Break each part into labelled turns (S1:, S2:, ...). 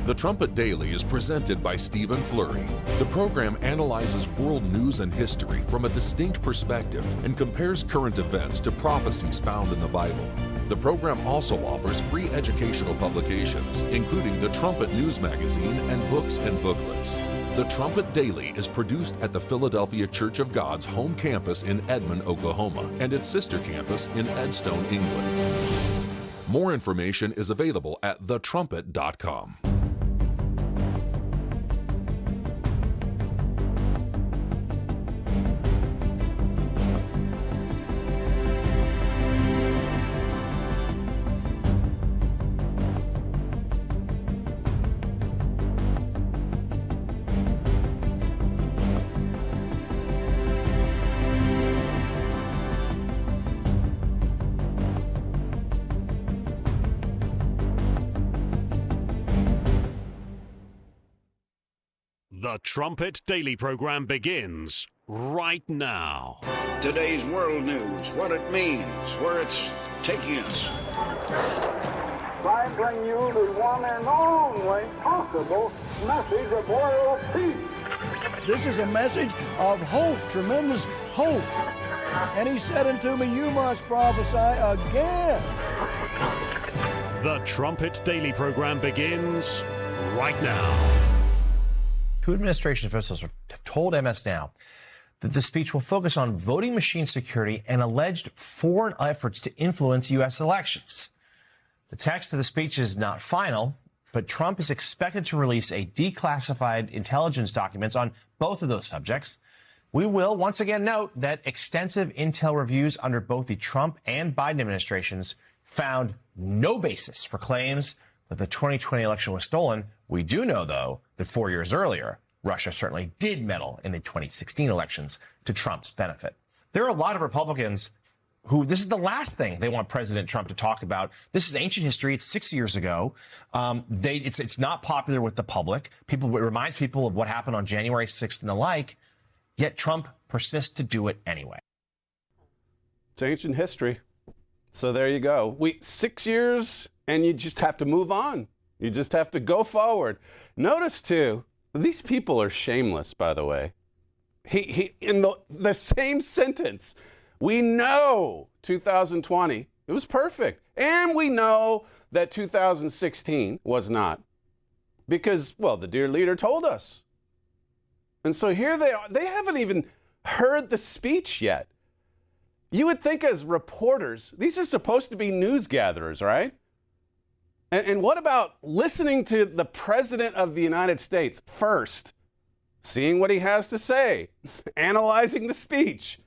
S1: The Trumpet Daily is presented by Stephen Flurry. The program analyzes world news and history from a distinct perspective and compares current events to prophecies found in the Bible. The program also offers free educational publications, including the Trumpet News Magazine and books and booklets. The Trumpet Daily is produced at the Philadelphia Church of God's home campus in Edmond, Oklahoma, and its sister campus in Edstone, England. More information is available at thetrumpet.com.
S2: The Trumpet Daily program begins right now.
S3: Today's world news, what it means, where it's taking us.
S4: I bring you the one and only possible message of world peace.
S5: This is a message of hope, tremendous hope. And he said unto me, you must prophesy again.
S2: The Trumpet Daily program begins right now.
S6: Two administration officials have told MS Now that the speech will focus on voting machine security and alleged foreign efforts to influence U.S. elections. The text of the speech is not final, but Trump is expected to release a declassified intelligence documents on both of those subjects. We will once again note that extensive intel reviews under both the Trump and Biden administrations found no basis for claims that the 2020 election was stolen. We do know, though, that 4 years earlier, Russia certainly did meddle in the 2016 elections to Trump's benefit. There are a lot of Republicans who this is the last thing they want President Trump to talk about. This is ancient history. It's 6 years ago. It's not popular with the public. It reminds people of what happened on January 6th and the like. Yet Trump persists to do it anyway.
S7: It's ancient history. So there you go. 6 years, and you just have to move on. You just have to go forward. Notice, too, these people are shameless, by the way. He in the same sentence, we know 2020, it was perfect. And we know that 2016 was not. Because, well, the dear leader told us. And so here they are. They haven't even heard the speech yet. You would think as reporters, these are supposed to be news gatherers, right? And what about listening to the President of the United States first, seeing what he has to say, analyzing the speech?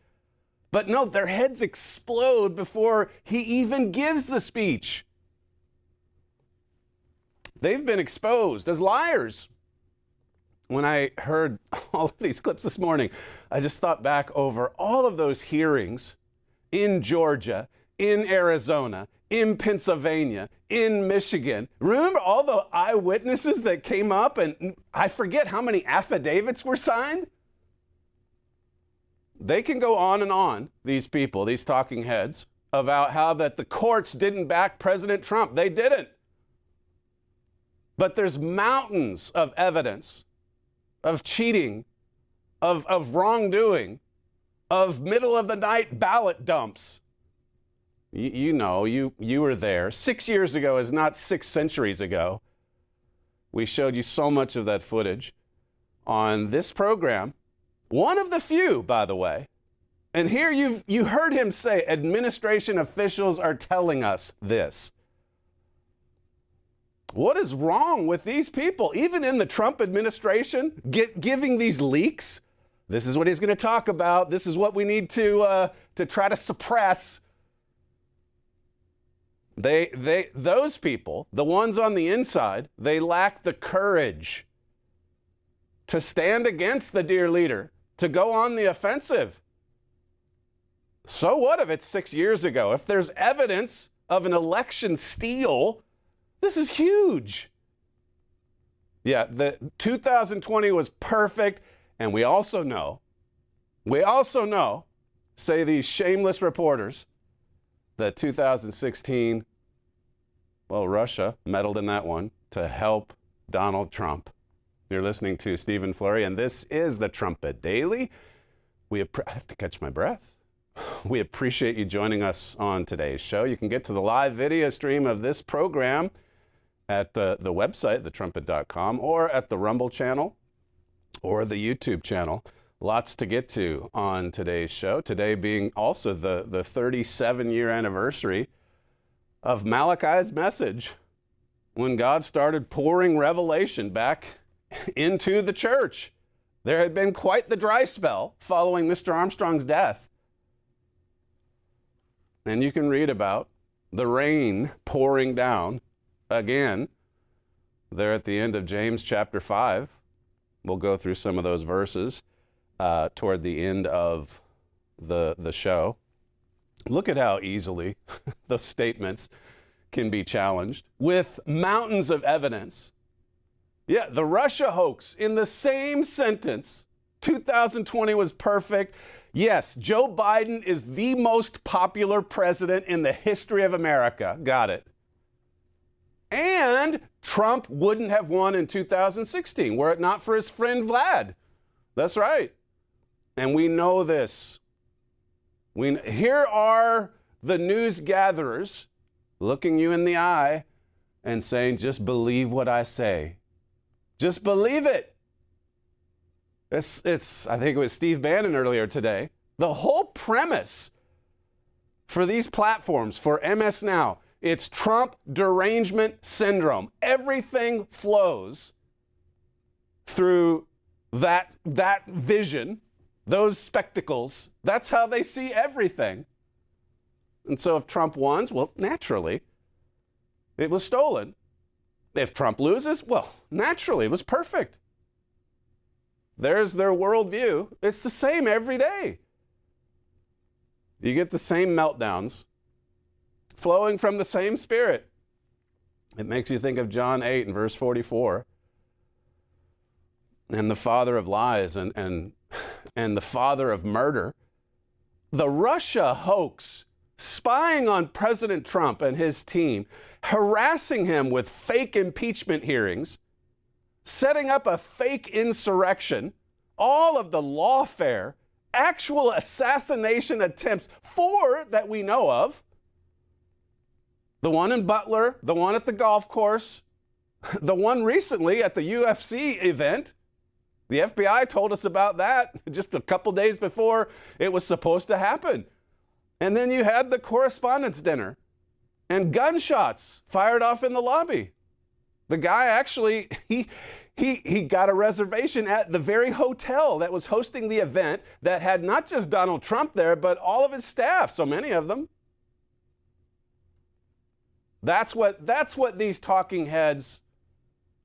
S7: But no, their heads explode before he even gives the speech. They've been exposed as liars. When I heard all of these clips this morning, I just thought back over all of those hearings in Georgia, in Arizona, in Pennsylvania, in Michigan. Remember all the eyewitnesses that came up, and I forget how many affidavits were signed? They can go on and on, these people, these talking heads, about how that the courts didn't back President Trump. They didn't. But there's mountains of evidence of cheating, of wrongdoing, of middle-of-the-night ballot dumps. You know, you were there. 6 years ago is not 6 centuries ago. We showed you so much of that footage on this program. One of the few, by the way. And here you heard him say, administration officials are telling us this. What is wrong with these people? Even in the Trump administration, giving these leaks. This is what he's going to talk about. This is what we need to try to suppress. Those people, the ones on the inside, they lack the courage to stand against the dear leader, to go on the offensive. So what if it's 6 years ago? If there's evidence of an election steal, this is huge. Yeah, the 2020 was perfect, and we also know, say these shameless reporters, that 2016, well, Russia meddled in that one to help Donald Trump. You're listening to Stephen Flurry, and this is the Trumpet Daily. I have to catch my breath. We appreciate you joining us on today's show. You can get to the live video stream of this program at the website, thetrumpet.com, or at the Rumble channel or the YouTube channel. Lots to get to on today's show. Today being also the 37-year anniversary of Malachi's message, when God started pouring revelation back into the church. There had been quite the dry spell following Mr. Armstrong's death. And you can read about the rain pouring down again there at the end of James chapter 5. We'll go through some of those verses toward the end of the show. Look at how easily those statements can be challenged with mountains of evidence. Yeah, the Russia hoax in the same sentence. 2020 was perfect. Yes, Joe Biden is the most popular president in the history of America. Got it. And Trump wouldn't have won in 2016 were it not for his friend Vlad. That's right. And we know this. Here are the news gatherers looking you in the eye and saying, just believe what I say. Just believe it. I think it was Steve Bannon earlier today. The whole premise for these platforms, for MS Now, it's Trump derangement syndrome. Everything flows through that vision, those spectacles. That's how they see everything. And so if Trump wins, well, naturally, it was stolen. If Trump loses, well, naturally, it was perfect. There's their worldview. It's the same every day. You get the same meltdowns flowing from the same spirit. It makes you think of John 8 and verse 44. And the father of lies and the father of murder. The Russia hoax, spying on President Trump and his team, harassing him with fake impeachment hearings, setting up a fake insurrection, all of the lawfare, actual assassination attempts, 4 that we know of. The one in Butler, the one at the golf course, the one recently at the UFC event. The FBI told us about that just a couple days before it was supposed to happen. And then you had the correspondence dinner and gunshots fired off in the lobby. The guy actually, he got a reservation at the very hotel that was hosting the event that had not just Donald Trump there, but all of his staff, so many of them. That's what these talking heads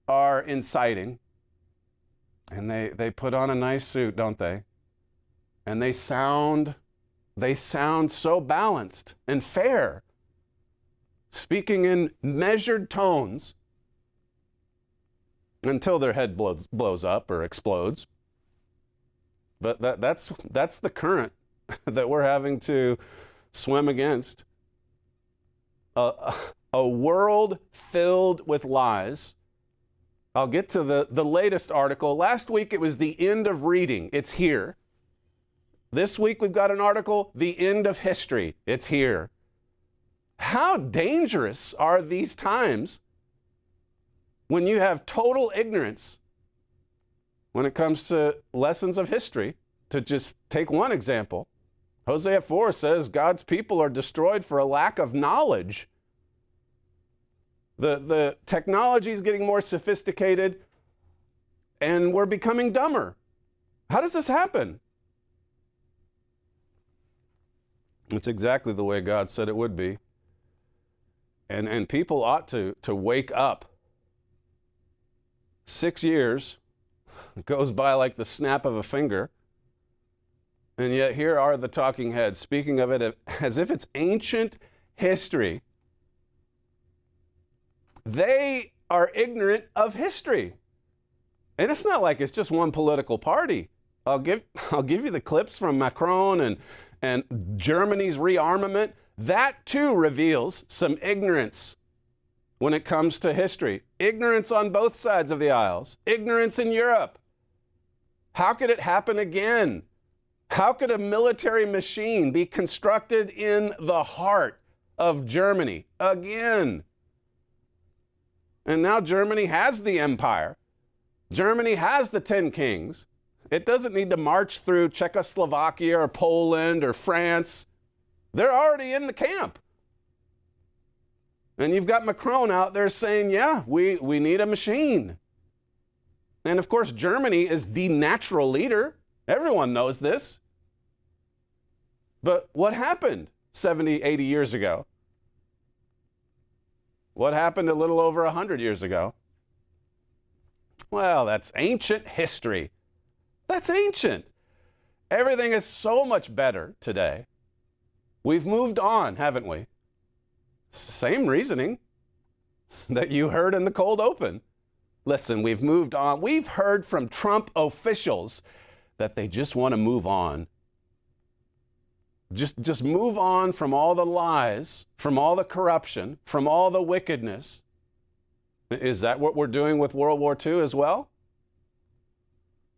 S7: are inciting. And they put on a nice suit, don't they? And they sound so balanced and fair, speaking in measured tones until their head blows up or explodes. But that's the current that we're having to swim against. A world filled with lies. I'll get to the latest article. Last week it was the end of reading. It's here. This week we've got an article, the end of history. It's here. How dangerous are these times when you have total ignorance when it comes to lessons of history? To just take one example, Hosea 4 says God's people are destroyed for a lack of knowledge. The technology is getting more sophisticated and we're becoming dumber. How does this happen? It's exactly the way God said it would be. And people ought to wake up. 6 years goes by like the snap of a finger. And yet here are the talking heads speaking of it as if it's ancient history. They are ignorant of history. And it's not like it's just one political party. I'll give you the clips from Macron and Germany's rearmament. That too reveals some ignorance when it comes to history. Ignorance on both sides of the aisles. Ignorance in Europe. How could it happen again? How could a military machine be constructed in the heart of Germany again? And now Germany has the empire. Germany has the 10 kings. It doesn't need to march through Czechoslovakia or Poland or France. They're already in the camp. And you've got Macron out there saying, yeah, we need a machine. And of course, Germany is the natural leader. Everyone knows this. But what happened 70, 80 years ago? What happened a little over 100 years ago? Well, that's ancient history. That's ancient. Everything is so much better today. We've moved on, haven't we? Same reasoning that you heard in the cold open. Listen, we've moved on. We've heard from Trump officials that they just want to move on. Just move on from all the lies, from all the corruption, from all the wickedness. Is that what we're doing with World War II as well?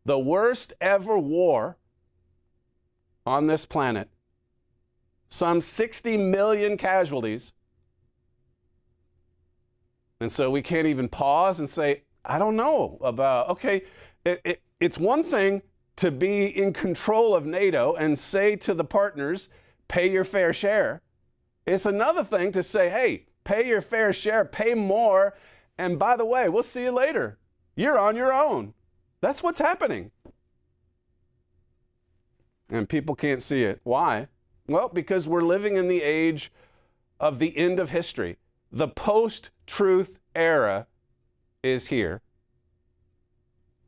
S7: The worst ever war on this planet. Some 60 million casualties. And so we can't even pause and say, I don't know about, okay, it's one thing to be in control of NATO and say to the partners, pay your fair share. It's another thing to say, hey, pay your fair share, pay more, and by the way, we'll see you later. You're on your own. That's what's happening. And people can't see it. Why? Well, because we're living in the age of the end of history. The post-truth era is here.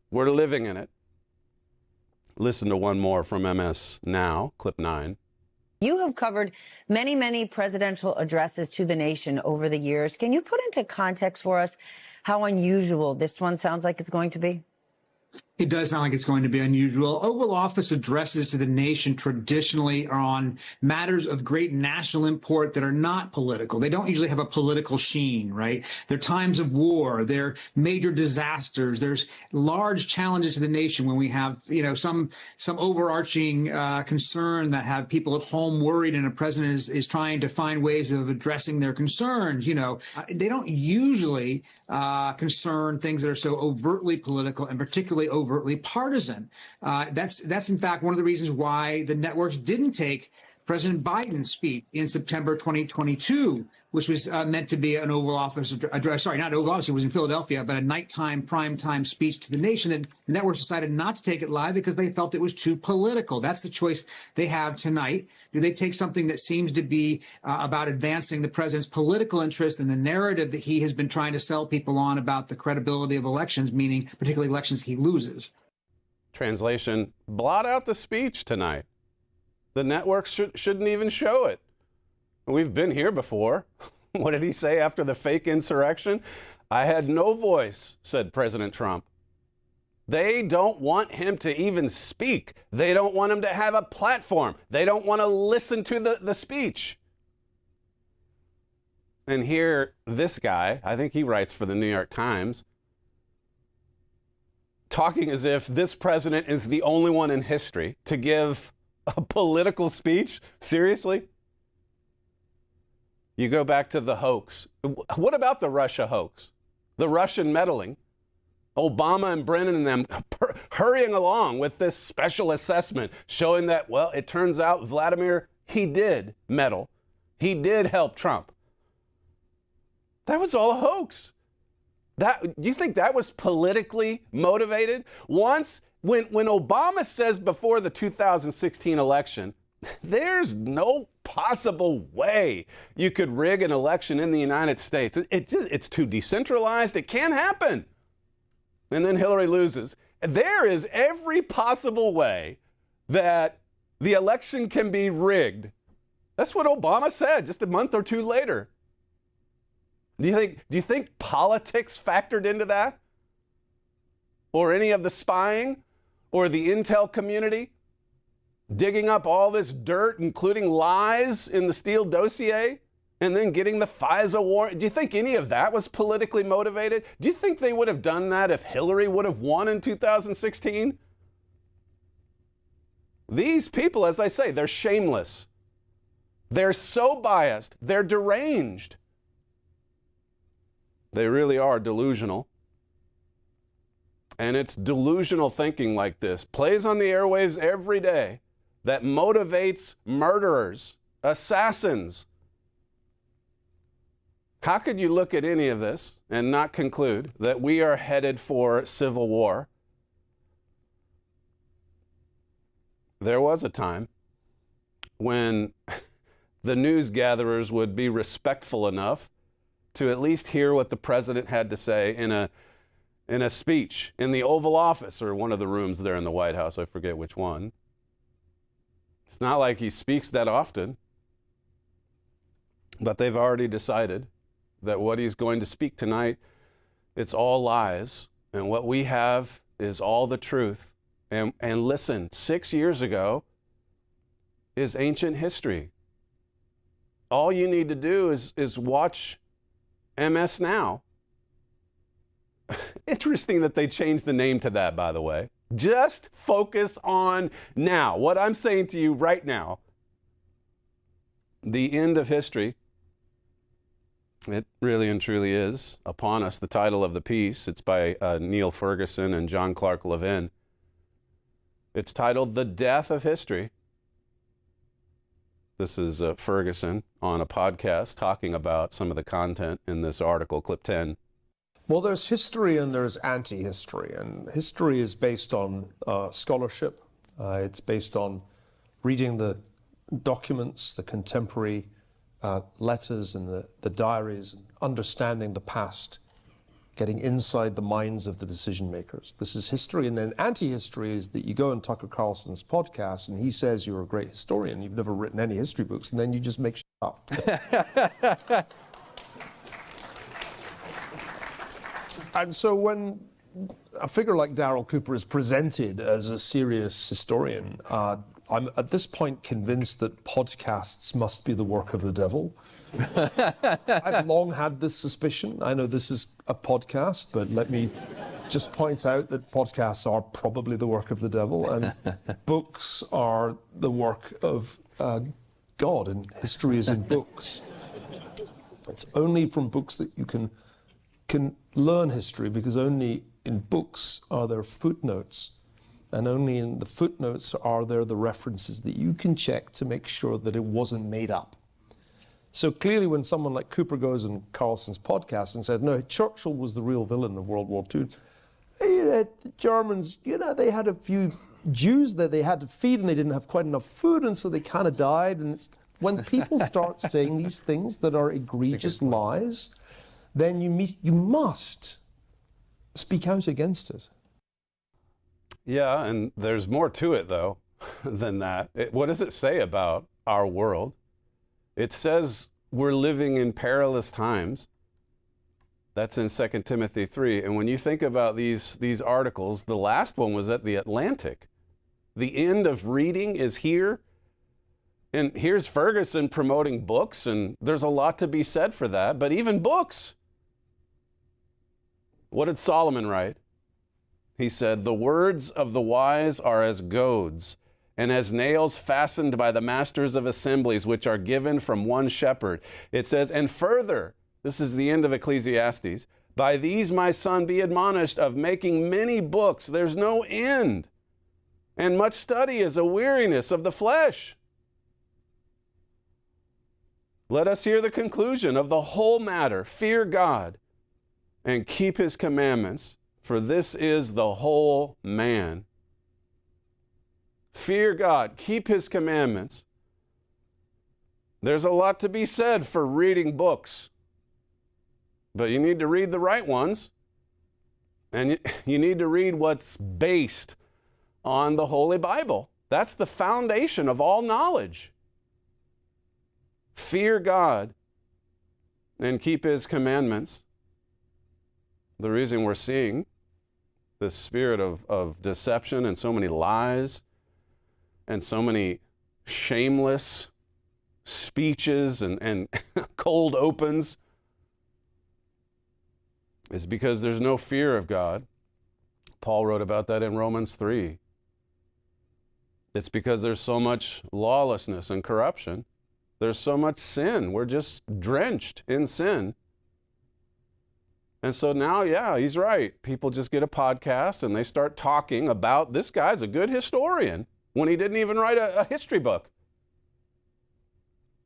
S7: We're living in it. Listen to one more from MS Now, clip 9.
S8: You have covered many, many presidential addresses to the nation over the years. Can you put into context for us how unusual this one sounds like it's going to be?
S9: It does sound like it's going to be unusual. Oval Office addresses to the nation traditionally are on matters of great national import that are not political. They don't usually have a political sheen, right? They're times of war. They're major disasters. There's large challenges to the nation when we have, some overarching concern that have people at home worried, and a president is trying to find ways of addressing their concerns. They don't usually concern things that are so overtly political and particularly overtly partisan. That's in fact one of the reasons why the networks didn't take President Biden's speech in September 2022, which was meant to be an Oval Office address. Sorry, not Oval Office. It was in Philadelphia, but a nighttime, primetime speech to the nation. That the networks decided not to take it live because they felt it was too political. That's the choice they have tonight. Do they take something that seems to be about advancing the president's political interest and the narrative that he has been trying to sell people on about the credibility of elections, meaning particularly elections he loses?
S7: Translation, blot out the speech tonight. The networks shouldn't even show it. We've been here before. What did he say after the fake insurrection? I had no voice, said President Trump. They don't want him to even speak. They don't want him to have a platform. They don't want to listen to the speech. And here, this guy, I think he writes for the New York Times, talking as if this president is the only one in history to give a political speech. Seriously? You go back to the hoax. What about the Russia hoax? The Russian meddling? Obama and Brennan and them hurrying along with this special assessment showing that, well, it turns out Vladimir, he did meddle. He did help Trump. That was all a hoax. Do you think that was politically motivated? Once, when Obama says before the 2016 election, there's no possible way you could rig an election in the United States. It's too decentralized. It can't happen. And then Hillary loses. There is every possible way that the election can be rigged. That's what Obama said just a month or two later. Do you think politics factored into that? Or any of the spying? Or the intel community? Digging up all this dirt, including lies in the Steele dossier? and then getting the FISA warrant. Do you think any of that was politically motivated? Do you think they would have done that if Hillary would have won in 2016? These people, as I say, they're shameless. They're so biased. They're deranged. They really are delusional. And it's delusional thinking like this plays on the airwaves every day that motivates murderers, assassins. How could you look at any of this and not conclude that we are headed for civil war? There was a time when the news gatherers would be respectful enough to at least hear what the president had to say in a speech in the Oval Office or one of the rooms there in the White House. I forget which one. It's not like he speaks that often, but they've already decided that what he's going to speak tonight, it's all lies, and what we have is all the truth. And listen, 6 years ago is ancient history. All you need to do is watch MS Now. Interesting that they changed the name to that, by the way. Just focus on now. What I'm saying to you right now, the end of history, it really and truly is upon us. The title of the piece, it's by Neil Ferguson and John Clark Levin. It's titled The Death of History. This is Ferguson on a podcast talking about some of the content in this article, clip 10.
S10: Well, there's history and there's anti-history, and history is based on scholarship. It's based on reading the documents, the contemporary letters and the diaries, understanding the past, getting inside the minds of the decision makers. This is history. And then anti-history is that you go on Tucker Carlson's podcast and he says you're a great historian, you've never written any history books, and then you just make shit up. And so when a figure like Darryl Cooper is presented as a serious historian, I'm at this point convinced that podcasts must be the work of the devil. I've long had this suspicion. I know this is a podcast, but let me just point out that podcasts are probably the work of the devil, and books are the work of God, and history is in books. It's only from books that you can learn history, because only in books are there footnotes, and only in the footnotes are there the references that you can check to make sure that it wasn't made up. So clearly when someone like Cooper goes on Carlson's podcast and says, no, Churchill was the real villain of World War II, the Germans, they had a few Jews that they had to feed and they didn't have quite enough food, and so they kind of died. And it's when people start saying these things that are egregious lies, then you must speak out against it.
S7: Yeah, and there's more to it, though, than that. What does it say about our world? It says we're living in perilous times. That's in 2 Timothy 3. And when you think about these articles, the last one was at the Atlantic. The end of reading is here. And here's Ferguson promoting books, and there's a lot to be said for that. But even books. What did Solomon write? He said, the words of the wise are as goads, and as nails fastened by the masters of assemblies, which are given from one shepherd. It says, and further, this is the end of Ecclesiastes, by these, my son, be admonished of making many books. There's no end. And much study is a weariness of the flesh. Let us hear the conclusion of the whole matter. Fear God and keep his commandments, for this is the whole man. Fear God, keep his commandments. There's a lot to be said for reading books, but you need to read the right ones, and you need to read what's based on the Holy Bible. That's the foundation of all knowledge. Fear God and keep his commandments. The reason we're seeing this spirit of deception and so many lies and so many shameless speeches and cold opens is because there's no fear of God. Paul wrote about that in Romans 3. It's because there's so much lawlessness and corruption. There's so much sin. We're just drenched in sin. And so now, yeah, he's right. People just get a podcast and they start talking about this guy's a good historian when he didn't even write a history book.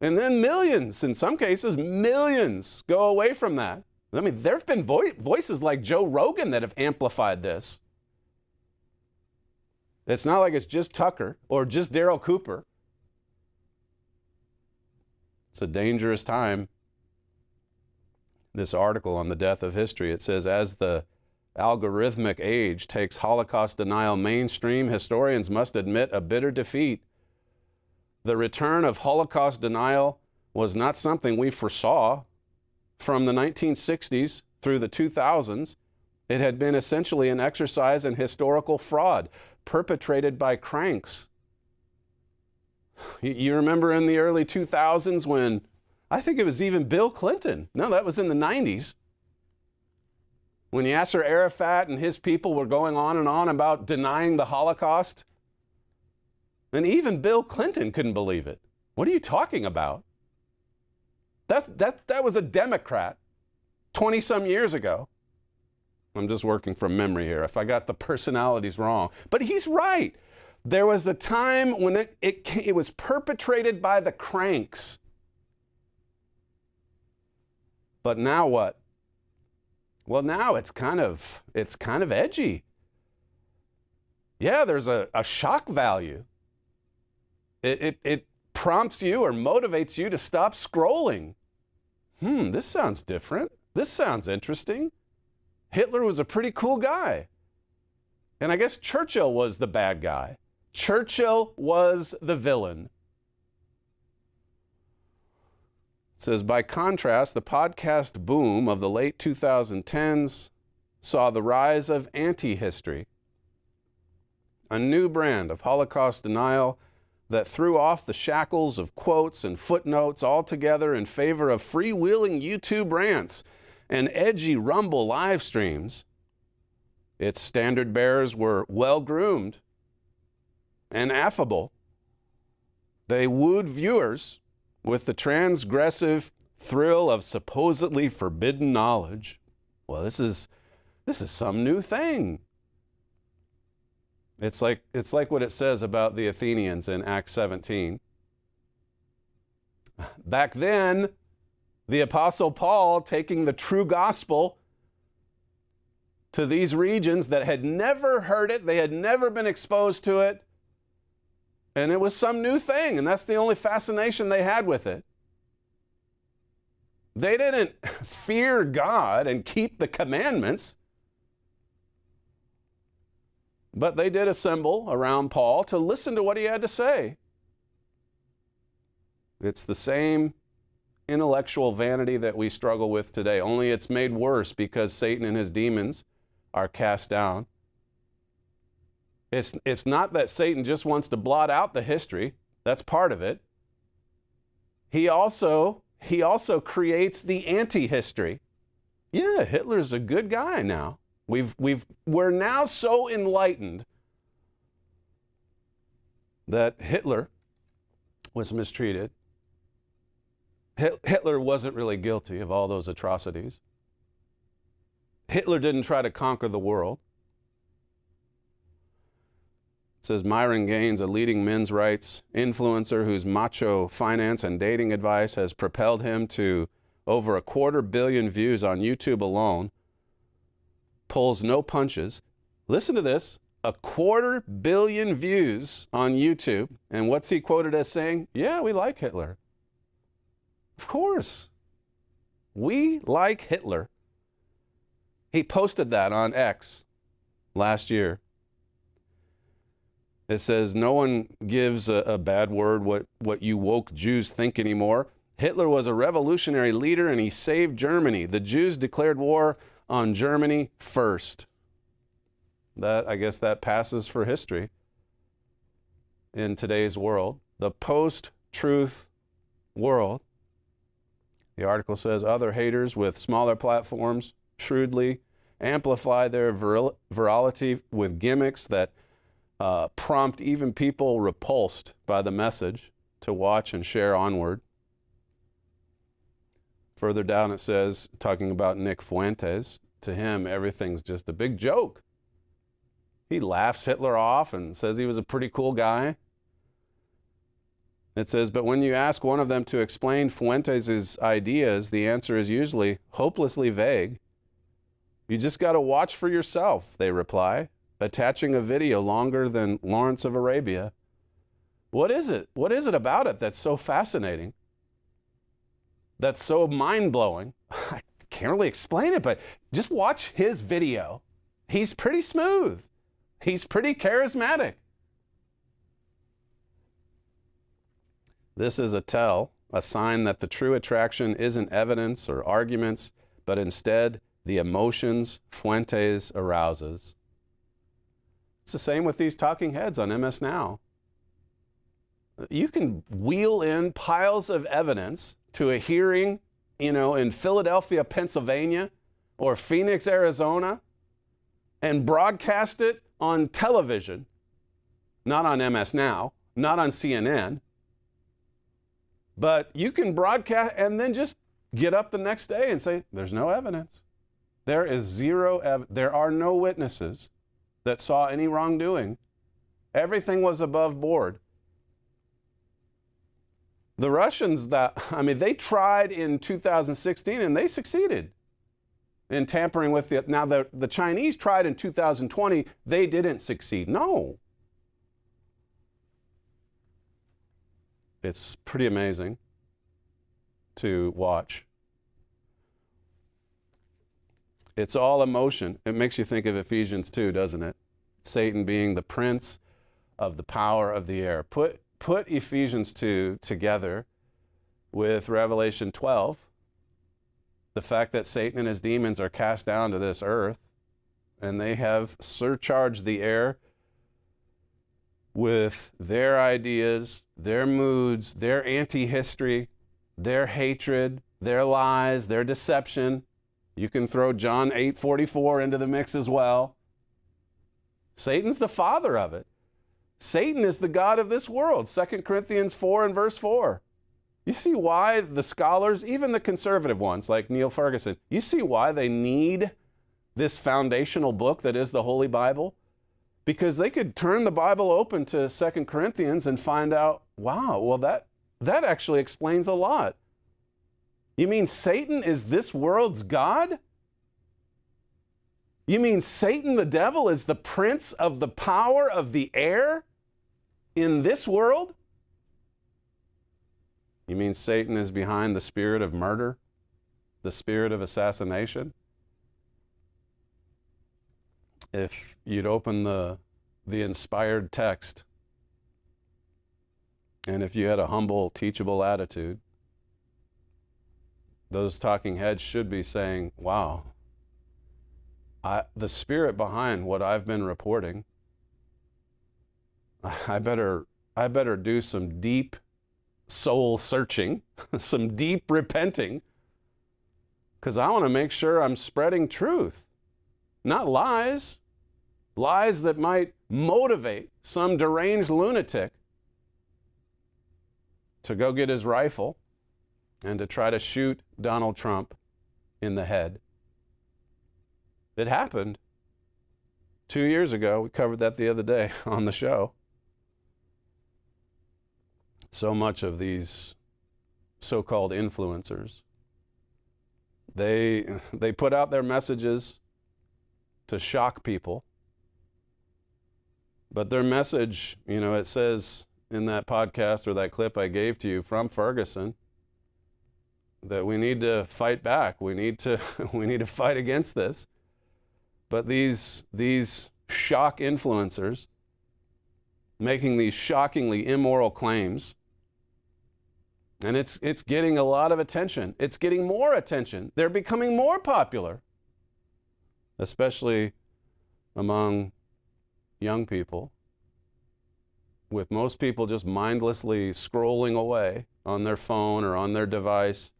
S7: And then millions, in some cases, millions go away from that. I mean, there have been voices like Joe Rogan that have amplified this. It's not like it's just Tucker or just Daryl Cooper. It's a dangerous time. This article on the death of history, it says, as the algorithmic age takes Holocaust denial mainstream, historians must admit a bitter defeat. The return of Holocaust denial was not something we foresaw. From the 1960s through the 2000s, it had been essentially an exercise in historical fraud perpetrated by cranks. You remember in the early 2000s when, I think it was even Bill Clinton. No, that was in the 90s. When Yasser Arafat and his people were going on and on about denying the Holocaust. And even Bill Clinton couldn't believe it. What are you talking about? That was a Democrat 20-some years ago. I'm just working from memory here if I got the personalities wrong. But he's right. There was a time when it was perpetrated by the cranks. But now what? Well, now it's kind of edgy. Yeah, there's a shock value. It prompts you or motivates you to stop scrolling. This sounds different. This sounds interesting. Hitler was a pretty cool guy. And I guess Churchill was the bad guy. Churchill was the villain. It says, by contrast, the podcast boom of the late 2010s saw the rise of anti-history, a new brand of Holocaust denial that threw off the shackles of quotes and footnotes altogether in favor of freewheeling YouTube rants and edgy Rumble live streams. Its standard bearers were well-groomed and affable. They wooed viewers with the transgressive thrill of supposedly forbidden knowledge. Well, this is some new thing. It's like what it says about the Athenians in Acts 17. Back then, the Apostle Paul taking the true gospel to these regions that had never heard it, they had never been exposed to it, and it was some new thing, and that's the only fascination they had with it. They didn't fear God and keep the commandments, but they did assemble around Paul to listen to what he had to say. It's the same intellectual vanity that we struggle with today, only it's made worse because Satan and his demons are cast down. It's not that Satan just wants to blot out the history. That's part of it. He also creates the anti-history. Yeah, Hitler's a good guy now. We're now so enlightened that Hitler was mistreated. Hitler wasn't really guilty of all those atrocities. Hitler didn't try to conquer the world. It says Myron Gaines, a leading men's rights influencer whose macho finance and dating advice has propelled him to over 250 million views on YouTube alone, pulls no punches. Listen to this, 250 million views on YouTube. And what's he quoted as saying? Yeah, we like Hitler. Of course. We like Hitler. He posted that on X last year. It says, no one gives a bad word what you woke Jews think anymore. Hitler was a revolutionary leader and he saved Germany. The Jews declared war on Germany first. I guess that passes for history in today's world. The post-truth world. The article says other haters with smaller platforms shrewdly amplify their virality with gimmicks that prompt even people repulsed by the message to watch and share onward. Further down it says, talking about Nick Fuentes, to him everything's just a big joke. He laughs Hitler off and says he was a pretty cool guy. It says, but when you ask one of them to explain Fuentes' ideas, the answer is usually hopelessly vague. You just got to watch for yourself, they reply, attaching a video longer than Lawrence of Arabia. What is it? What is it about it that's so fascinating? That's so mind-blowing? I can't really explain it, but just watch his video. He's pretty smooth. He's pretty charismatic. This is a sign that the true attraction isn't evidence or arguments, but instead the emotions Fuentes arouses. It's the same with these talking heads on MS Now. You can wheel in piles of evidence to a hearing, in Philadelphia, Pennsylvania, or Phoenix, Arizona, and broadcast it on television, not on MS Now, not on CNN, but you can broadcast and then just get up the next day and say, there's no evidence. There is zero there are no witnesses that saw any wrongdoing. Everything was above board. The Russians, they tried in 2016 and they succeeded in tampering with it. Now, the Chinese tried in 2020, they didn't succeed. No. It's pretty amazing to watch. It's all emotion. It makes you think of Ephesians 2, doesn't it? Satan being the prince of the power of the air. Put Ephesians 2 together with Revelation 12. The fact that Satan and his demons are cast down to this earth and they have surcharged the air with their ideas, their moods, their anti-history, their hatred, their lies, their deception. You can throw John 8:44 into the mix as well. Satan's the father of it. Satan is the god of this world. 2 Corinthians 4 and verse 4. You see why the scholars, even the conservative ones like Neil Ferguson, you see why they need this foundational book that is the Holy Bible? Because they could turn the Bible open to 2 Corinthians and find out, wow, well, that actually explains a lot. You mean Satan is this world's god? You mean Satan, the devil, is the prince of the power of the air in this world? You mean Satan is behind the spirit of murder, the spirit of assassination? If you'd open the inspired text, and if you had a humble, teachable attitude, those talking heads should be saying, wow, the spirit behind what I've been reporting, I better do some deep soul searching, some deep repenting, because I want to make sure I'm spreading truth, not lies that might motivate some deranged lunatic to go get his rifle and to try to shoot Donald Trump in the head. It happened 2 years ago. We covered that the other day on the show. So much of these so-called influencers, they put out their messages to shock people. But their message, it says in that podcast or that clip I gave to you from Ferguson, that we need to fight back. We need to fight against this. But these shock influencers making these shockingly immoral claims, and it's getting a lot of attention. It's getting more attention. They're becoming more popular, especially among young people. with most people just mindlessly scrolling away on their phone or on their device,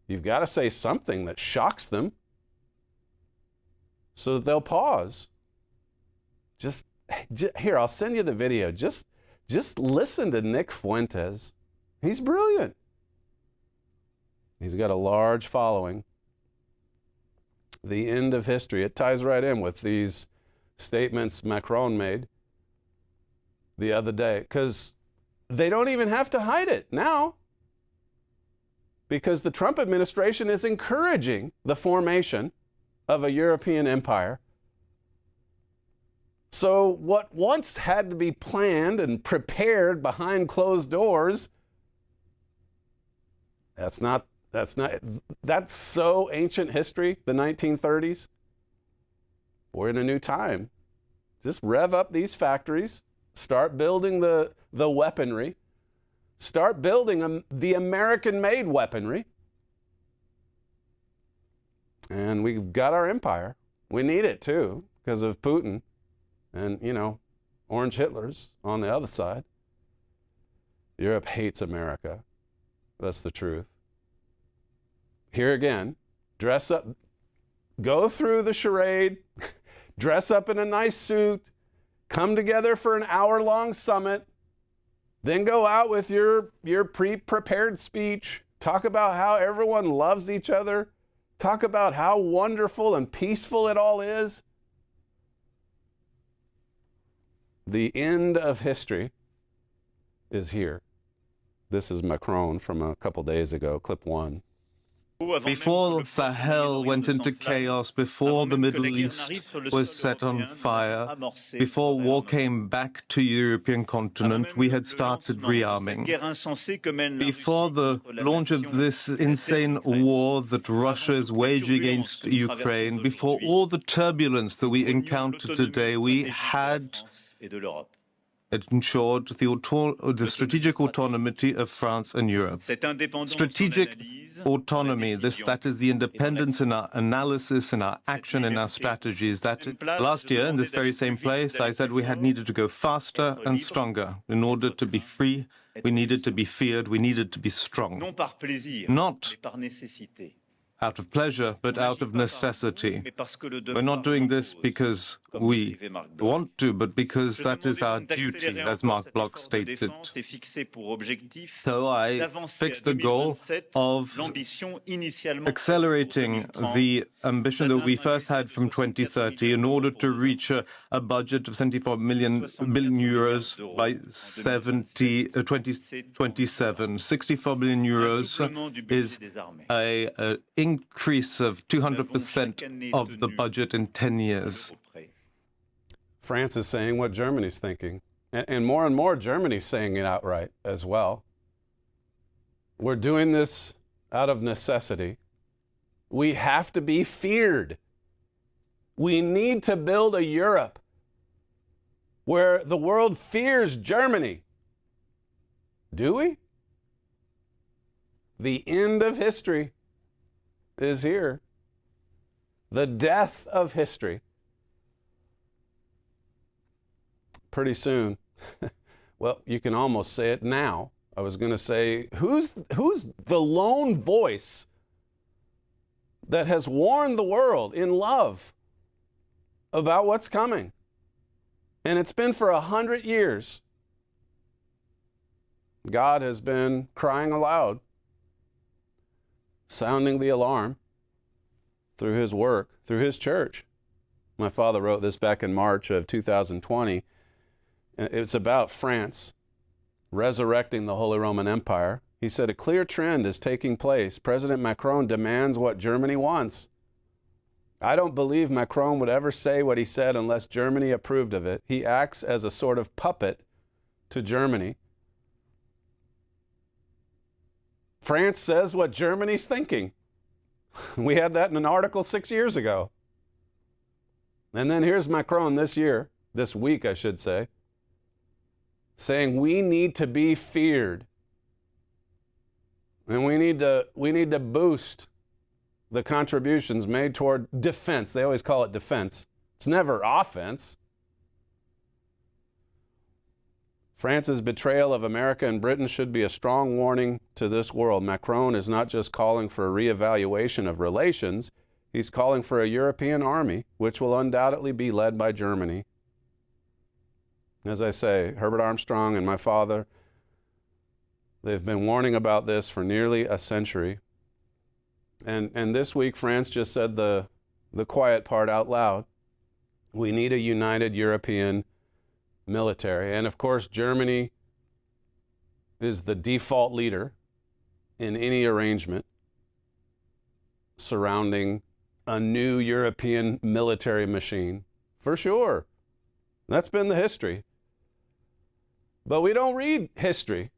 S7: you've got to say something that shocks them so that they'll pause. Just here, I'll send you the video. Just listen to Nick Fuentes. He's brilliant. He's got a large following. The end of history. It ties right in with these statements Macron made the other day, because they don't even have to hide it now, because the Trump administration is encouraging the formation of a European empire. So what once had to be planned and prepared behind closed doors, that's so ancient history, the 1930s. We're in a new time. Just rev up these factories, start building the weaponry, start building the American-made weaponry, and we've got our empire. We need it too, because of Putin and, orange Hitlers on the other side. Europe hates America. That's the truth. Here again, dress up, go through the charade, dress up in a nice suit, come together for an hour-long summit, then go out with your pre-prepared speech, talk about how everyone loves each other, talk about how wonderful and peaceful it all is. The end of history is here. This is Macron from a couple days ago, clip 1.
S11: Before Sahel went into chaos, before the Middle East was set on fire, before war came back to the European continent, we had started rearming. Before the launch of this insane war that Russia is waging against Ukraine, before all the turbulence that we encounter today, we had ensured the strategic autonomy of France and Europe. Strategic autonomy, that is the independence in our analysis, in our action, in our strategies. That last year, in this very same place, I said we had needed to go faster and stronger. In order to be free, we needed to be feared, we needed to be strong. Not out of pleasure, but out of necessity. We're not doing this because we want to, but because that is our duty, as Mark Bloch stated. So I fixed the goal of accelerating the ambition that we first had from 2030 in order to reach a budget of 74 billion euros by 2027. 64 billion euros is an increase of 200% of the budget in 10 years.
S7: France is saying what Germany's thinking. And more Germany's saying it outright as well. We're doing this out of necessity. We have to be feared. We need to build a Europe where the world fears Germany. Do we? The end of history is here. The death of history. Pretty soon. Well, you can almost say it now. I was going to say, who's the lone voice that has warned the world in love about what's coming? And it's been for 100 years. God has been crying aloud, sounding the alarm through his work, through his church. My father wrote this back in March of 2020. It's about France resurrecting the Holy Roman Empire. He said, a clear trend is taking place. President Macron demands what Germany wants. I don't believe Macron would ever say what he said unless Germany approved of it. He acts as a sort of puppet to Germany. France says what Germany's thinking. We had that in an article 6 years ago. And then here's Macron this week, I should say, saying we need to be feared. And we need to boost the contributions made toward defense. They always call it defense. It's never offense. France's betrayal of America and Britain should be a strong warning to this world. Macron is not just calling for a reevaluation of relations, he's calling for a European army, which will undoubtedly be led by Germany. As I say, Herbert Armstrong and my father, they've been warning about this for nearly a century. And this week, France just said the quiet part out loud. We need a united European military. And of course, Germany is the default leader in any arrangement surrounding a new European military machine, for sure. That's been the history. But we don't read history.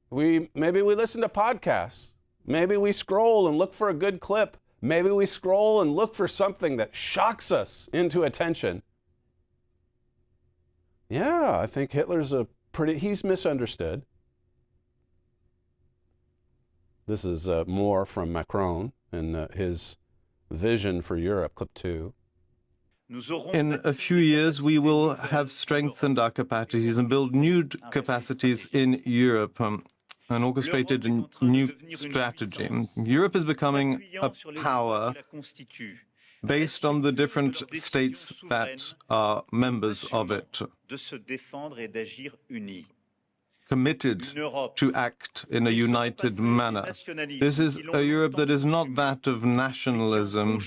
S7: Maybe we listen to podcasts. Maybe we scroll and look for a good clip. Maybe we scroll and look for something that shocks us into attention. Yeah, I think Hitler's he's misunderstood. This is more from Macron and his vision for Europe, clip 2.
S11: In a few years, we will have strengthened our capacities and build new capacities in Europe and orchestrated a new strategy. Europe is becoming a power based on the different states that are members of it, committed to act in a united manner. This is a Europe that is not that of nationalism,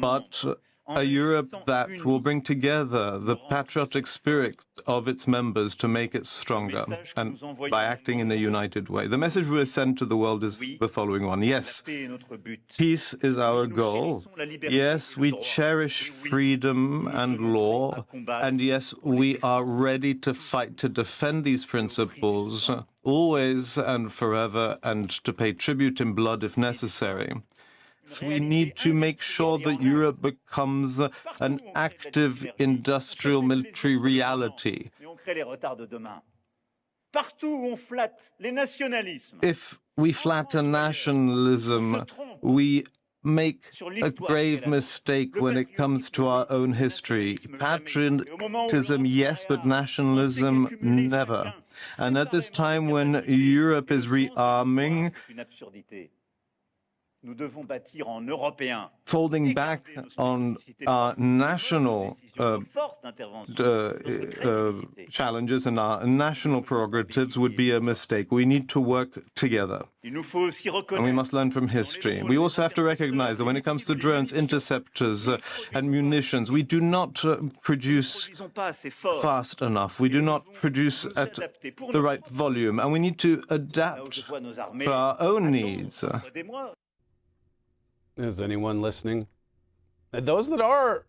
S11: but a Europe that will bring together the patriotic spirit of its members to make it stronger, and by acting in a united way. The message we send to the world is the following one. Yes, peace is our goal. Yes, we cherish freedom and law. And yes, we are ready to fight to defend these principles, always and forever, and to pay tribute in blood if necessary. So we need to make sure that Europe becomes an active industrial military reality. If we flatter nationalism, we make a grave mistake when it comes to our own history. Patriotism, yes, but nationalism, never. And at this time when Europe is rearming, folding back on our national challenges and our national prerogatives would be a mistake. We need to work together. And we must learn from history. We also have to recognize that when it comes to drones, interceptors, and munitions, we do not produce fast enough. We do not produce at the right volume. And we need to adapt for our own needs.
S7: Is anyone listening? Those that are,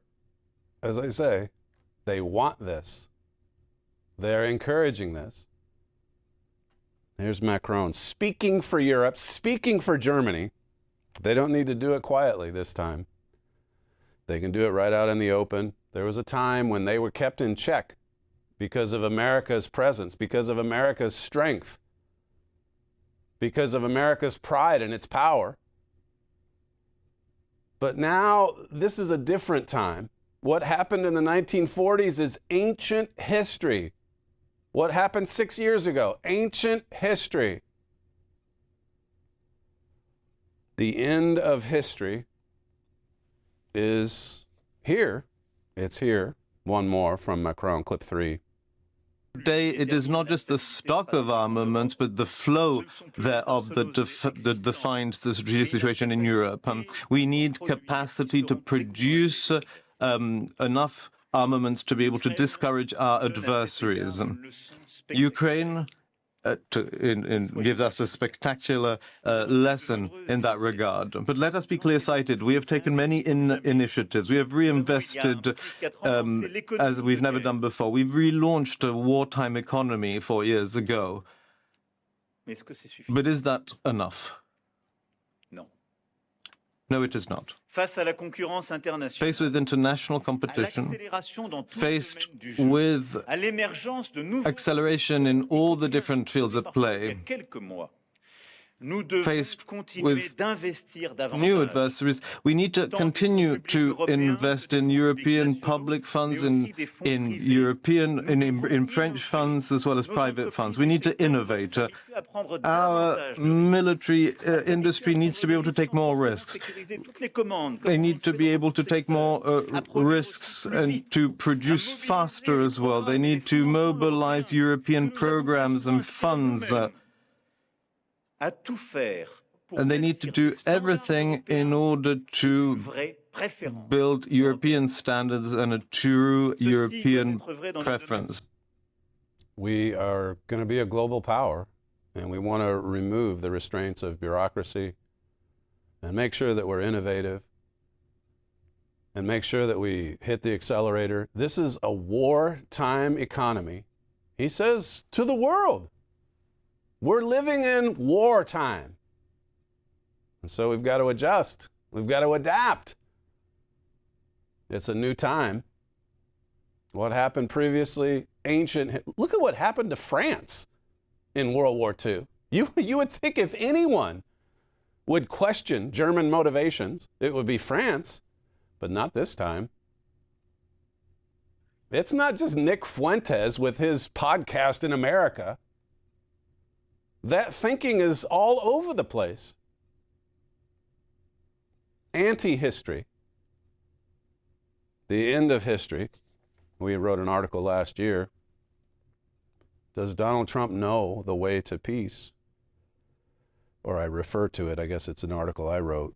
S7: as I say, they want this. They're encouraging this. Here's Macron speaking for Europe, speaking for Germany. They don't need to do it quietly this time. They can do it right out in the open. There was a time when they were kept in check because of America's presence, because of America's strength, because of America's pride and its power. But now, this is a different time. What happened in the 1940s is ancient history. What happened 6 years ago? Ancient history. The end of history is here. It's here. One more from Macron, clip 3.
S11: Today, it is not just the stock of armaments, but the flow thereof that defines the strategic situation in Europe. We need capacity to produce enough armaments to be able to discourage our adversaries. Ukraine gives us a spectacular lesson in that regard. But let us be clear-sighted. We have taken many initiatives. We have reinvested as we've never done before. We've relaunched a wartime economy 4 years ago. But is that enough? No, it is not. Faced with international competition, faced with acceleration in all the different fields at play, faced with new adversaries, we need to continue to invest in European public funds, in French funds as well as private funds. We need to innovate. Our military industry needs to be able to take more risks. They need to be able to take more risks and to produce faster as well. They need to mobilize European programs and funds. And they need to do everything in order to build European standards and a true European preference.
S7: We are going to be a global power, and we want to remove the restraints of bureaucracy and make sure that we're innovative and make sure that we hit the accelerator. This is a wartime economy. He says to the world, we're living in wartime. And so we've got to adjust. We've got to adapt. It's a new time. What happened previously, look at what happened to France in World War II. You would think if anyone would question German motivations, it would be France, but not this time. It's not just Nick Fuentes with his podcast in America. That thinking is all over the place. Anti-history. The end of history. We wrote an article last year. Does Donald Trump know the way to peace? Or I refer to it, I guess it's an article I wrote.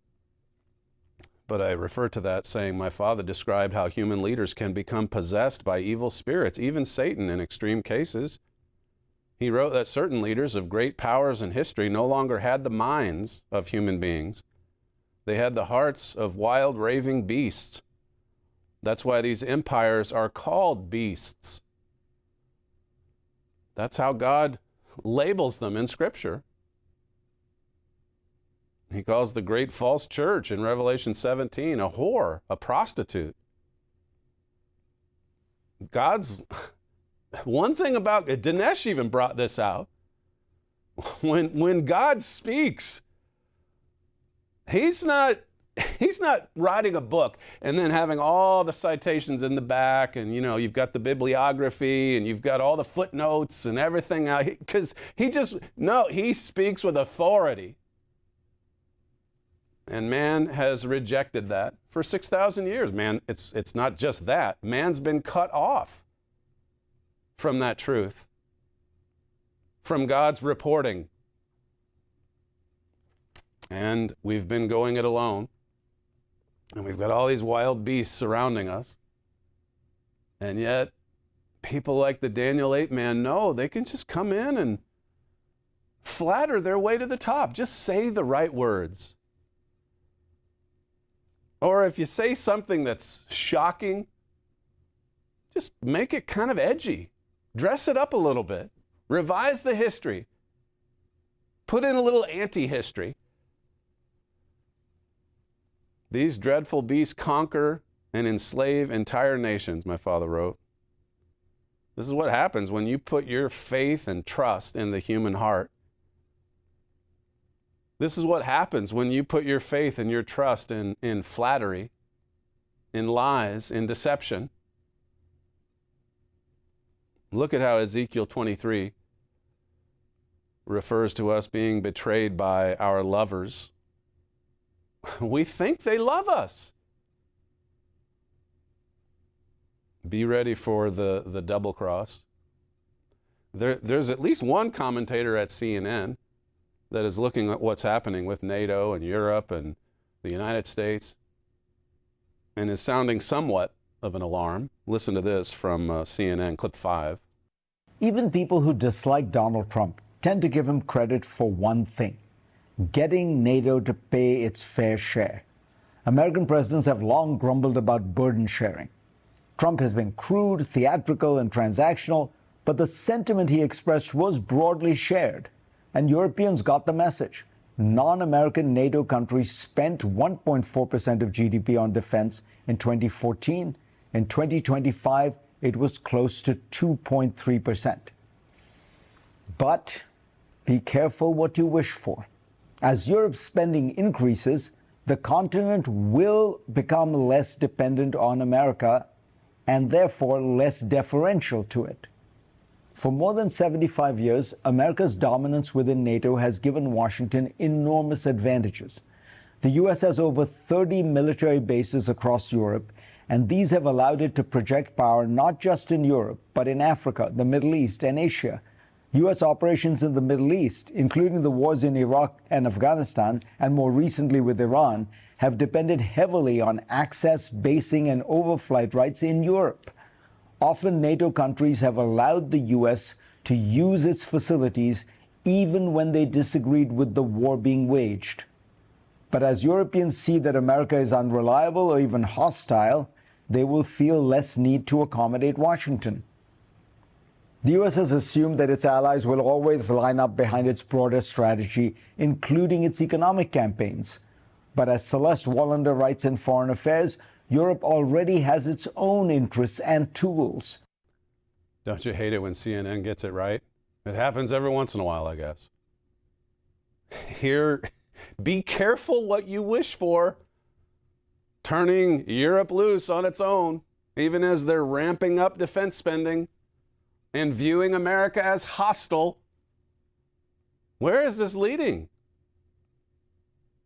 S7: But I refer to that saying, my father described how human leaders can become possessed by evil spirits, even Satan in extreme cases. He wrote that certain leaders of great powers in history no longer had the minds of human beings. They had the hearts of wild, raving beasts. That's why these empires are called beasts. That's how God labels them in Scripture. He calls the great false church in Revelation 17 a whore, a prostitute. God's... One thing about it, Dinesh even brought this out. When God speaks, he's not writing a book and then having all the citations in the back, and you've got the bibliography and you've got all the footnotes and everything out, because he speaks with authority. And man has rejected that for 6,000 years. Man, it's not just that. Man's been cut off from that truth, from God's reporting. And we've been going it alone. And we've got all these wild beasts surrounding us. And yet, people like the Daniel 8 man know they can just come in and flatter their way to the top. Just say the right words. Or if you say something that's shocking, just make it kind of edgy. Dress it up a little bit. Revise the history. Put in a little anti-history. These dreadful beasts conquer and enslave entire nations, my father wrote. This is what happens when you put your faith and trust in the human heart. This is what happens when you put your faith and your trust in flattery, in lies, in deception. Look at how Ezekiel 23 refers to us being betrayed by our lovers. We think they love us. Be ready for the double cross. There's at least one commentator at CNN that is looking at what's happening with NATO and Europe and the United States and is sounding somewhat of an alarm. Listen to this from CNN, clip 5.
S12: Even people who dislike Donald Trump tend to give him credit for one thing: getting NATO to pay its fair share. American presidents have long grumbled about burden sharing. Trump has been crude, theatrical, and transactional, but the sentiment he expressed was broadly shared, and Europeans got the message. Non-American NATO countries spent 1.4% of GDP on defense in 2014. In 2025, it was close to 2.3%. But be careful what you wish for. As Europe's spending increases, the continent will become less dependent on America and therefore less deferential to it. For more than 75 years, America's dominance within NATO has given Washington enormous advantages. The U.S. has over 30 military bases across Europe, and these have allowed it to project power not just in Europe, but in Africa, the Middle East, and Asia. U.S. operations in the Middle East, including the wars in Iraq and Afghanistan, and more recently with Iran, have depended heavily on access, basing, and overflight rights in Europe. Often, NATO countries have allowed the U.S. to use its facilities even when they disagreed with the war being waged. But as Europeans see that America is unreliable or even hostile, they will feel less need to accommodate Washington. The U.S. has assumed that its allies will always line up behind its broader strategy, including its economic campaigns. But as Celeste Wallander writes in Foreign Affairs, Europe already has its own interests and tools.
S7: Don't you hate it when CNN gets it right? It happens every once in a while, I guess. Here, be careful what you wish for. Turning Europe loose on its own, even as they're ramping up defense spending and viewing America as hostile. Where is this leading?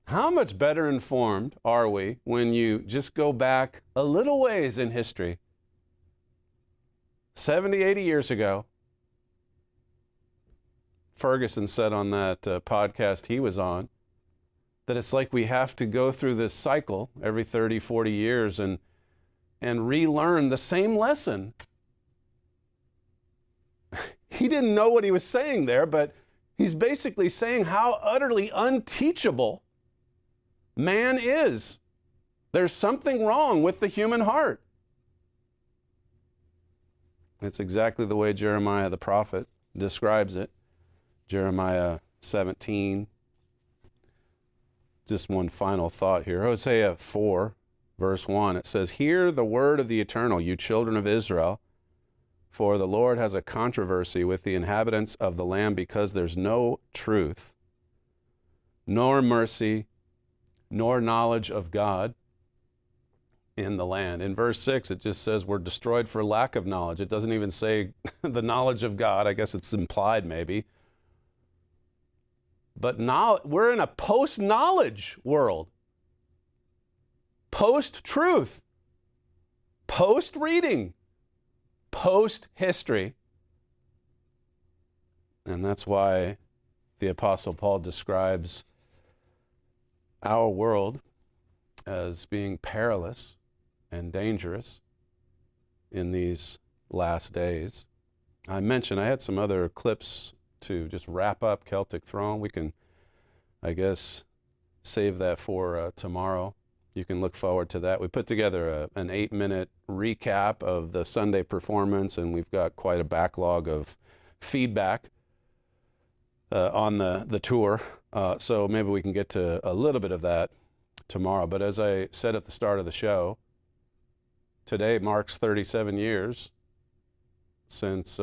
S7: How much better informed are we when you just go back a little ways in history? 70, 80 years ago, Ferguson said on that podcast he was on, that it's like we have to go through this cycle every 30, 40 years and relearn the same lesson. He didn't know what he was saying there, but he's basically saying how utterly unteachable man is. There's something wrong with the human heart. It's exactly the way Jeremiah the prophet describes it. Jeremiah 17. Just one final thought here. Hosea 4, verse 1, it says, "Hear the word of the Eternal, you children of Israel, for the Lord has a controversy with the inhabitants of the land because there's no truth, nor mercy, nor knowledge of God in the land." In verse 6, it just says we're destroyed for lack of knowledge. It doesn't even say the knowledge of God. I guess it's implied maybe. But now we're in a post-knowledge world, post-truth, post-reading, post-history. And that's why the Apostle Paul describes our world as being perilous and dangerous in these last days. I mentioned I had some other clips to just wrap up Celtic Throne. We can, I guess, save that for tomorrow. You can look forward to that. We put together an 8-minute recap of the Sunday performance, and we've got quite a backlog of feedback on the tour. So maybe we can get to a little bit of that tomorrow. But as I said at the start of the show, today marks 37 years since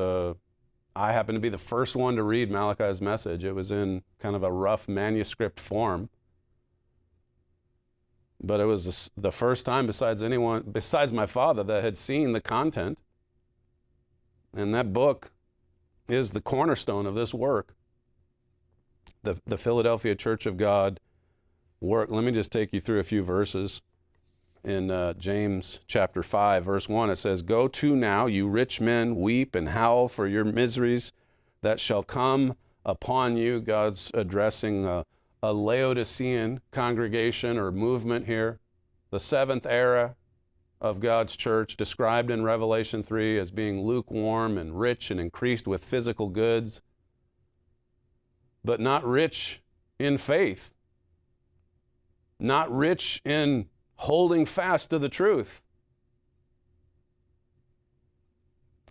S7: I happened to be the first one to read Malachi's message. It was in kind of a rough manuscript form. But it was the first time besides my father, that had seen the content. And that book is the cornerstone of this work. The Philadelphia Church of God work. Let me just take you through a few verses. In James chapter 5, verse 1, it says, "Go to now, you rich men, weep and howl for your miseries that shall come upon you." God's addressing a Laodicean congregation or movement here. The seventh era of God's church, described in Revelation 3 as being lukewarm and rich and increased with physical goods, but not rich in faith, not rich in holding fast to the truth.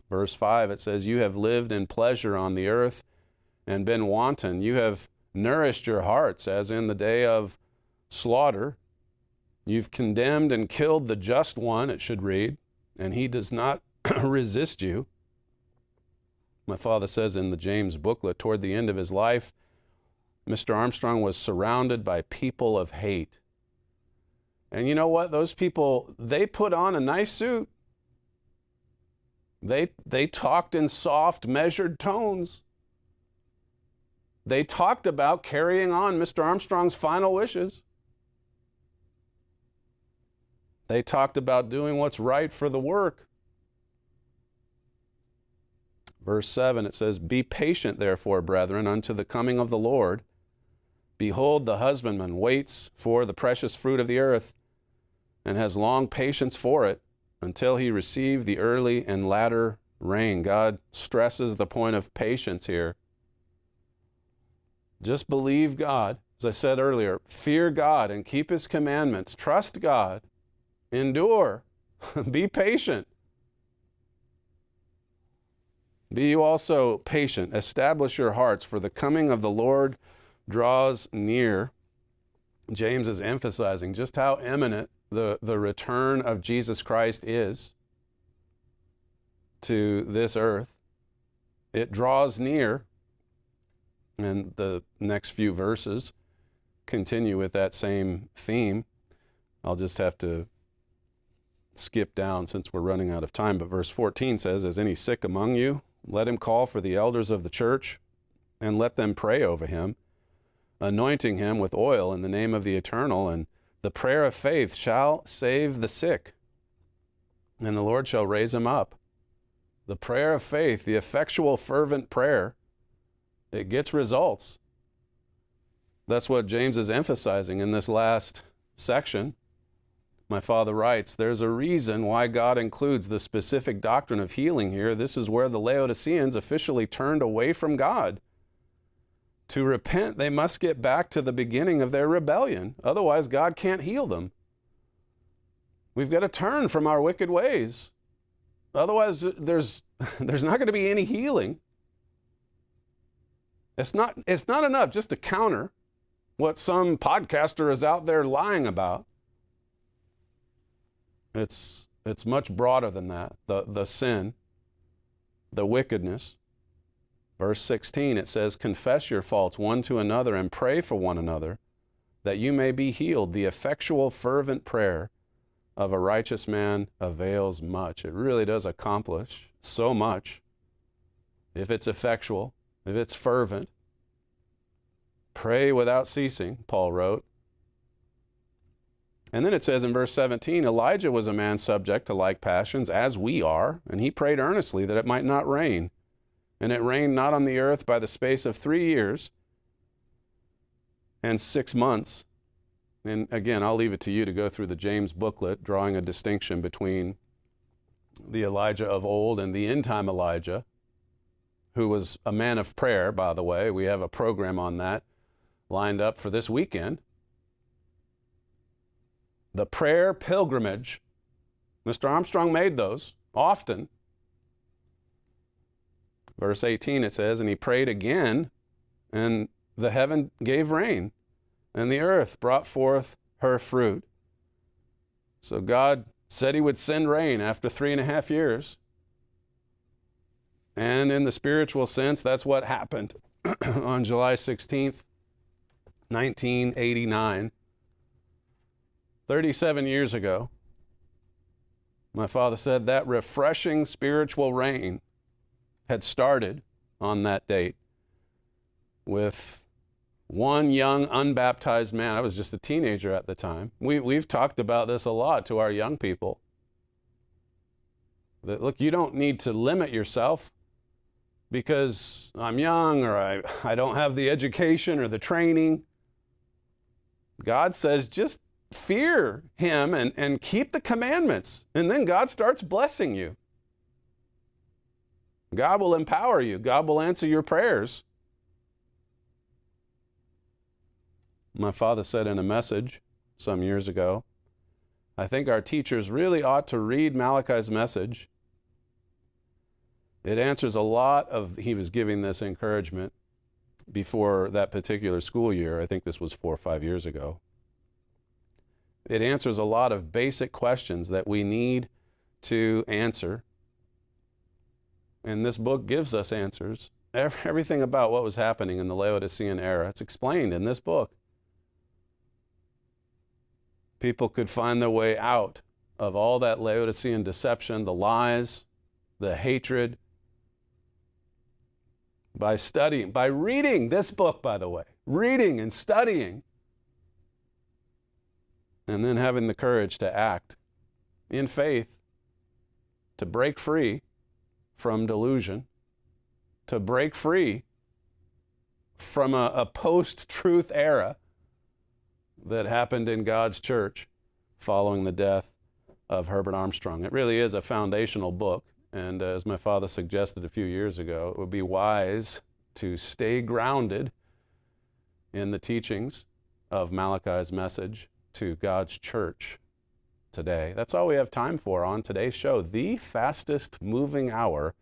S7: Verse 5, it says, "You have lived in pleasure on the earth and been wanton. You have nourished your hearts as in the day of slaughter. You've condemned and killed the just one," it should read, "and he does not resist you." My father says in the James booklet, toward the end of his life, Mr. Armstrong was surrounded by people of hate. And you know what? Those people, they put on a nice suit. They talked in soft, measured tones. They talked about carrying on Mr. Armstrong's final wishes. They talked about doing what's right for the work. Verse 7, it says, "Be patient, therefore, brethren, unto the coming of the Lord. Behold, the husbandman waits for the precious fruit of the earth, and has long patience for it, until he receive the early and latter rain." God stresses the point of patience here. Just believe God. As I said earlier, fear God and keep his commandments. Trust God. Endure. Be patient. Be you also patient. Establish your hearts, for the coming of the Lord draws near. James is emphasizing just how imminent the return of Jesus Christ is to this earth. It draws near. And the next few verses continue with that same theme. I'll just have to skip down since we're running out of time. But verse 14 says, "Is any sick among you? Let him call for the elders of the church, and let them pray over him, anointing him with oil in the name of the Eternal. And the prayer of faith shall save the sick, and the Lord shall raise him up." The prayer of faith, the effectual, fervent prayer, it gets results. That's what James is emphasizing in this last section. My father writes, "There's a reason why God includes the specific doctrine of healing here. This is where the Laodiceans officially turned away from God. To repent, they must get back to the beginning of their rebellion. Otherwise, God can't heal them. We've got to turn from our wicked ways. Otherwise, there's not going to be any healing." It's not enough just to counter what some podcaster is out there lying about. It's much broader than that. The sin, the wickedness. Verse 16, it says, "Confess your faults one to another and pray for one another, that you may be healed. The effectual, fervent prayer of a righteous man avails much." It really does accomplish so much. If it's effectual, if it's fervent. "Pray without ceasing," Paul wrote. And then it says in verse 17, "Elijah was a man subject to like passions, as we are, and he prayed earnestly that it might not rain. And it rained not on the earth by the space of 3 years and 6 months." And again, I'll leave it to you to go through the James booklet, drawing a distinction between the Elijah of old and the end-time Elijah, who was a man of prayer, by the way. We have a program on that lined up for this weekend. The prayer pilgrimage. Mr. Armstrong made those often. Verse 18, it says, "And he prayed again, and the heaven gave rain, and the earth brought forth her fruit." So God said he would send rain after 3.5 years. And in the spiritual sense, that's what happened on July 16th, 1989. 37 years ago, my father said that refreshing spiritual rain had started on that date with one young unbaptized man. I was just a teenager at the time. We've talked about this a lot to our young people. That, look, you don't need to limit yourself because I'm young or I don't have the education or the training. God says just fear him and keep the commandments, and then God starts blessing you. God will empower you. God will answer your prayers. My father said in a message some years ago, "I think our teachers really ought to read Malachi's message. It answers a lot of," he was giving this encouragement before that particular school year. I think this was 4 or 5 years ago. It answers a lot of basic questions that we need to answer. And this book gives us answers. everything about what was happening in the Laodicean era. It's explained in this book. People could find their way out of all that Laodicean deception, the lies, the hatred, by studying, by reading this book, by the way, reading and studying, and then having the courage to act in faith, to break free from delusion, to break free from a post-truth era that happened in God's church following the death of Herbert Armstrong. It really is a foundational book, and as my father suggested a few years ago, it would be wise to stay grounded in the teachings of Malachi's message to God's church today. That's all we have time for on today's show, the fastest moving hour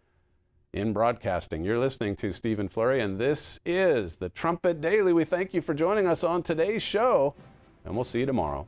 S7: in broadcasting. You're listening to Stephen Flurry, and this is the Trumpet Daily. We thank you for joining us on today's show, and we'll see you tomorrow.